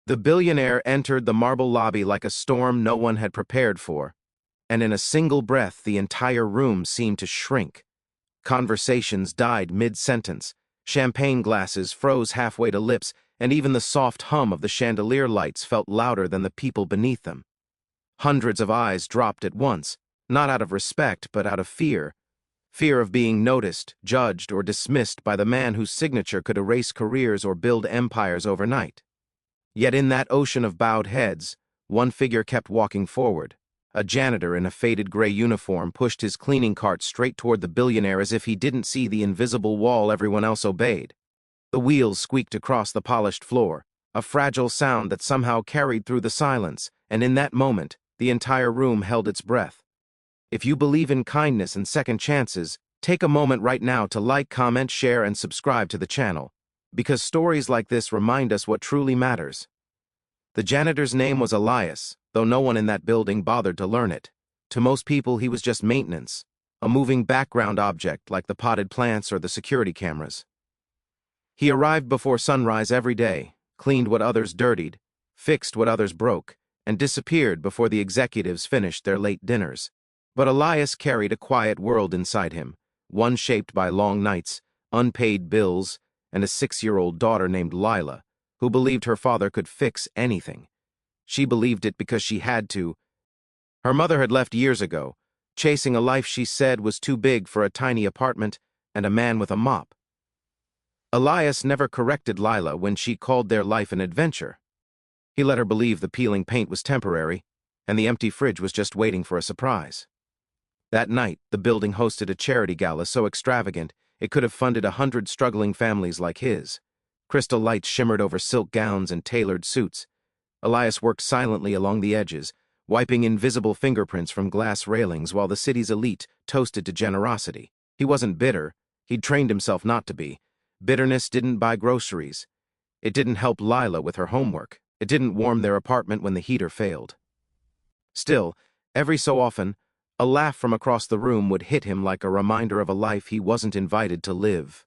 The billionaire entered the marble lobby like a storm no one had prepared for, and in a single breath the entire room seemed to shrink. Conversations died mid-sentence, champagne glasses froze halfway to lips, and even the soft hum of the chandelier lights felt louder than the people beneath them. Hundreds of eyes dropped at once, not out of respect but out of fear. Fear of being noticed, judged, or dismissed by the man whose signature could erase careers or build empires overnight. Yet in that ocean of bowed heads, one figure kept walking forward. A janitor in a faded gray uniform pushed his cleaning cart straight toward the billionaire as if he didn't see the invisible wall everyone else obeyed. The wheels squeaked across the polished floor, a fragile sound that somehow carried through the silence, and in that moment, the entire room held its breath. If you believe in kindness and second chances, take a moment right now to like, comment, share, and subscribe to the channel, because stories like this remind us what truly matters. The janitor's name was Elias, though no one in that building bothered to learn it. To most people, he was just maintenance, a moving background object like the potted plants or the security cameras. He arrived before sunrise every day, cleaned what others dirtied, fixed what others broke, and disappeared before the executives finished their late dinners. But Elias carried a quiet world inside him, one shaped by long nights, unpaid bills, and a 6-year-old daughter named Lila, who believed her father could fix anything. She believed it because she had to. Her mother had left years ago, chasing a life she said was too big for a tiny apartment and a man with a mop. Elias never corrected Lila when she called their life an adventure. He let her believe the peeling paint was temporary, and the empty fridge was just waiting for a surprise. That night, the building hosted a charity gala so extravagant it could have funded 100 struggling families like his. Crystal lights shimmered over silk gowns and tailored suits. Elias worked silently along the edges, wiping invisible fingerprints from glass railings while the city's elite toasted to generosity. He wasn't bitter. He'd trained himself not to be. Bitterness didn't buy groceries. It didn't help Lila with her homework. It didn't warm their apartment when the heater failed. Still, every so often, a laugh from across the room would hit him like a reminder of a life he wasn't invited to live.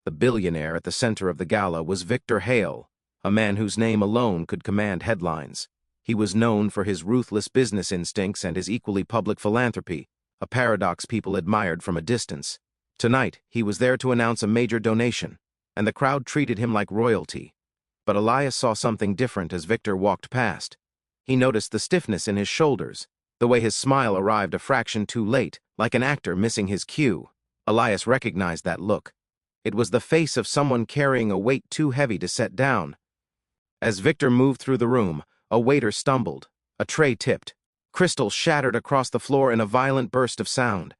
The billionaire at the center of the gala was Victor Hale, a man whose name alone could command headlines. He was known for his ruthless business instincts and his equally public philanthropy, a paradox people admired from a distance. Tonight, he was there to announce a major donation, and the crowd treated him like royalty. But Elias saw something different as Victor walked past. He noticed the stiffness in his shoulders, the way his smile arrived a fraction too late, like an actor missing his cue. Elias recognized that look. It was the face of someone carrying a weight too heavy to set down. As Victor moved through the room, a waiter stumbled. A tray tipped. Crystal shattered across the floor in a violent burst of sound.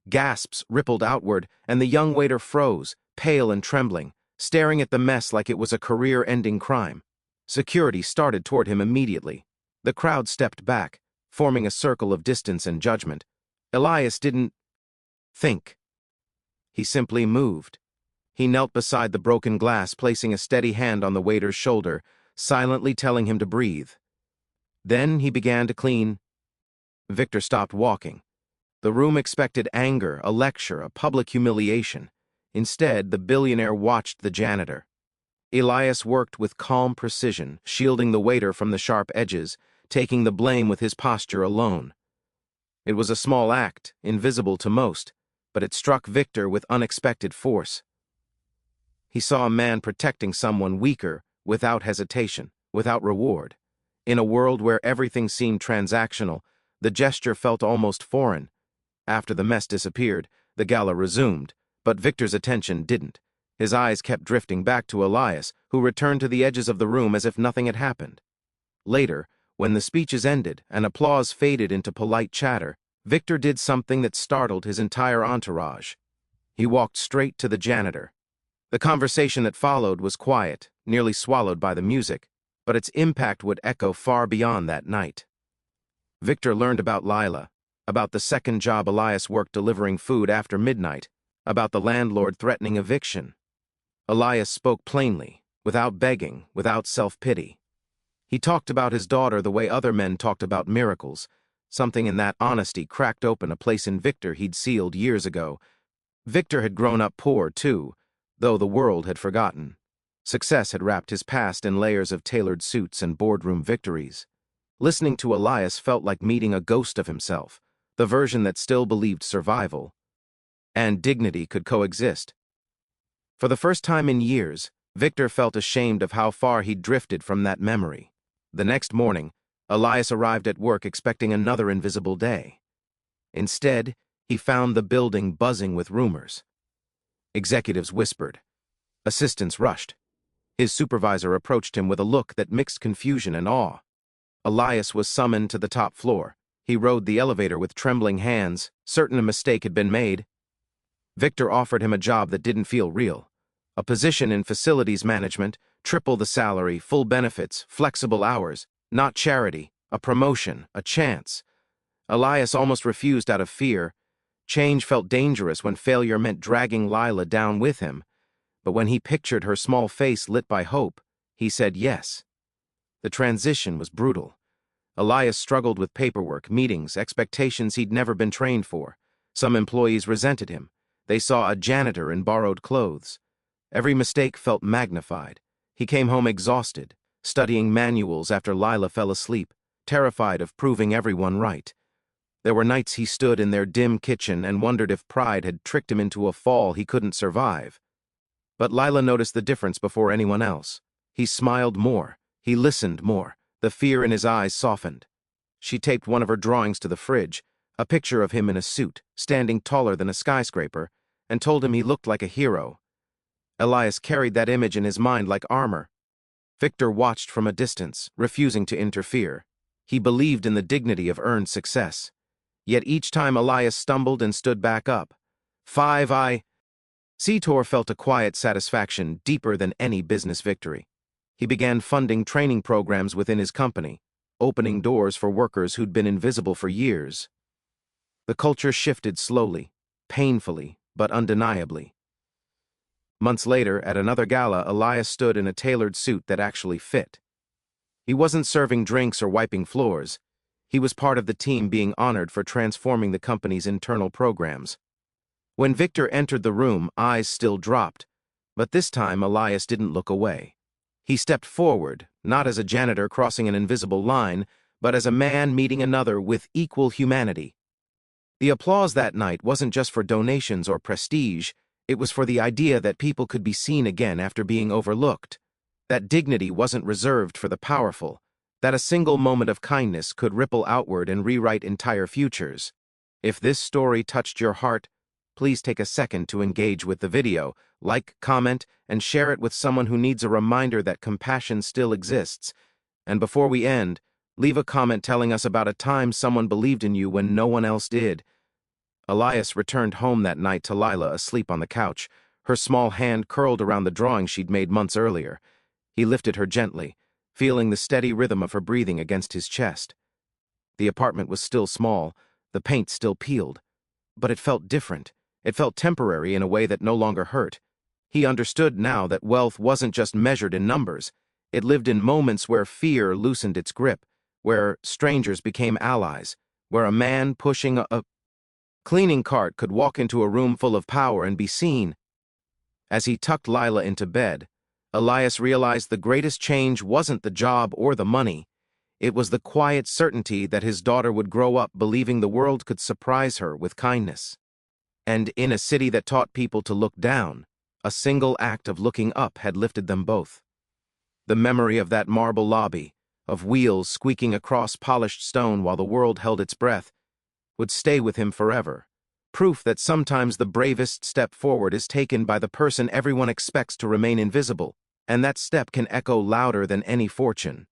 Gasps rippled outward, and the young waiter froze, pale and trembling, staring at the mess like it was a career-ending crime. Security started toward him immediately. The crowd stepped back, forming a circle of distance and judgment. Elias didn't think. He simply moved. He knelt beside the broken glass, placing a steady hand on the waiter's shoulder, silently telling him to breathe. Then he began to clean. Victor stopped walking. The room expected anger, a lecture, a public humiliation. Instead, the billionaire watched the janitor. Elias worked with calm precision, shielding the waiter from the sharp edges, taking the blame with his posture alone. It was a small act, invisible to most, but it struck Victor with unexpected force. He saw a man protecting someone weaker, without hesitation, without reward. In a world where everything seemed transactional, the gesture felt almost foreign. After the mess disappeared, the gala resumed, but Victor's attention didn't. His eyes kept drifting back to Elias, who returned to the edges of the room as if nothing had happened. Later, when the speeches ended and applause faded into polite chatter, Victor did something that startled his entire entourage. He walked straight to the janitor. The conversation that followed was quiet, nearly swallowed by the music, but its impact would echo far beyond that night. Victor learned about Lila, about the second job Elias worked delivering food after midnight, about the landlord threatening eviction. Elias spoke plainly, without begging, without self-pity. He talked about his daughter the way other men talked about miracles. Something in that honesty cracked open a place in Victor he'd sealed years ago. Victor had grown up poor, too, though the world had forgotten. Success had wrapped his past in layers of tailored suits and boardroom victories. Listening to Elias felt like meeting a ghost of himself, the version that still believed survival and dignity could coexist. For the first time in years, Victor felt ashamed of how far he'd drifted from that memory. The next morning, Elias arrived at work expecting another invisible day. Instead, he found the building buzzing with rumors. Executives whispered. Assistants rushed. His supervisor approached him with a look that mixed confusion and awe. Elias was summoned to the top floor. He rode the elevator with trembling hands, certain a mistake had been made. Victor offered him a job that didn't feel real. A position in facilities management, triple the salary, full benefits, flexible hours, not charity, a promotion, a chance. Elias almost refused out of fear. Change felt dangerous when failure meant dragging Lila down with him. But when he pictured her small face lit by hope, he said yes. The transition was brutal. Elias struggled with paperwork, meetings, expectations he'd never been trained for. Some employees resented him. They saw a janitor in borrowed clothes. Every mistake felt magnified. He came home exhausted, studying manuals after Lila fell asleep, terrified of proving everyone right. There were nights he stood in their dim kitchen and wondered if pride had tricked him into a fall he couldn't survive. But Lila noticed the difference before anyone else. He smiled more. He listened more. The fear in his eyes softened. She taped one of her drawings to the fridge, a picture of him in a suit, standing taller than a skyscraper, and told him he looked like a hero. Elias carried that image in his mind like armor. Victor watched from a distance, refusing to interfere. He believed in the dignity of earned success. Yet each time Elias stumbled and stood back up. Janitor felt a quiet satisfaction deeper than any business victory. He began funding training programs within his company, opening doors for workers who'd been invisible for years. The culture shifted slowly, painfully, but undeniably. Months later, at another gala, Elias stood in a tailored suit that actually fit. He wasn't serving drinks or wiping floors. He was part of the team being honored for transforming the company's internal programs. When Victor entered the room, eyes still dropped, but this time Elias didn't look away. He stepped forward, not as a janitor crossing an invisible line, but as a man meeting another with equal humanity. The applause that night wasn't just for donations or prestige, it was for the idea that people could be seen again after being overlooked, that dignity wasn't reserved for the powerful, that a single moment of kindness could ripple outward and rewrite entire futures. If this story touched your heart, please take a second to engage with the video, like, comment, and share it with someone who needs a reminder that compassion still exists. And before we end, leave a comment telling us about a time someone believed in you when no one else did. Elias returned home that night to Lila asleep on the couch, her small hand curled around the drawing she'd made months earlier. He lifted her gently, feeling the steady rhythm of her breathing against his chest. The apartment was still small, the paint still peeled, but it felt different. It felt temporary in a way that no longer hurt. He understood now that wealth wasn't just measured in numbers. It lived in moments where fear loosened its grip, where strangers became allies, where a man pushing a cleaning cart could walk into a room full of power and be seen. As he tucked Lila into bed, Elias realized the greatest change wasn't the job or the money. It was the quiet certainty that his daughter would grow up believing the world could surprise her with kindness. And in a city that taught people to look down, a single act of looking up had lifted them both. The memory of that marble lobby, of wheels squeaking across polished stone while the world held its breath, would stay with him forever. Proof that sometimes the bravest step forward is taken by the person everyone expects to remain invisible, and that step can echo louder than any fortune.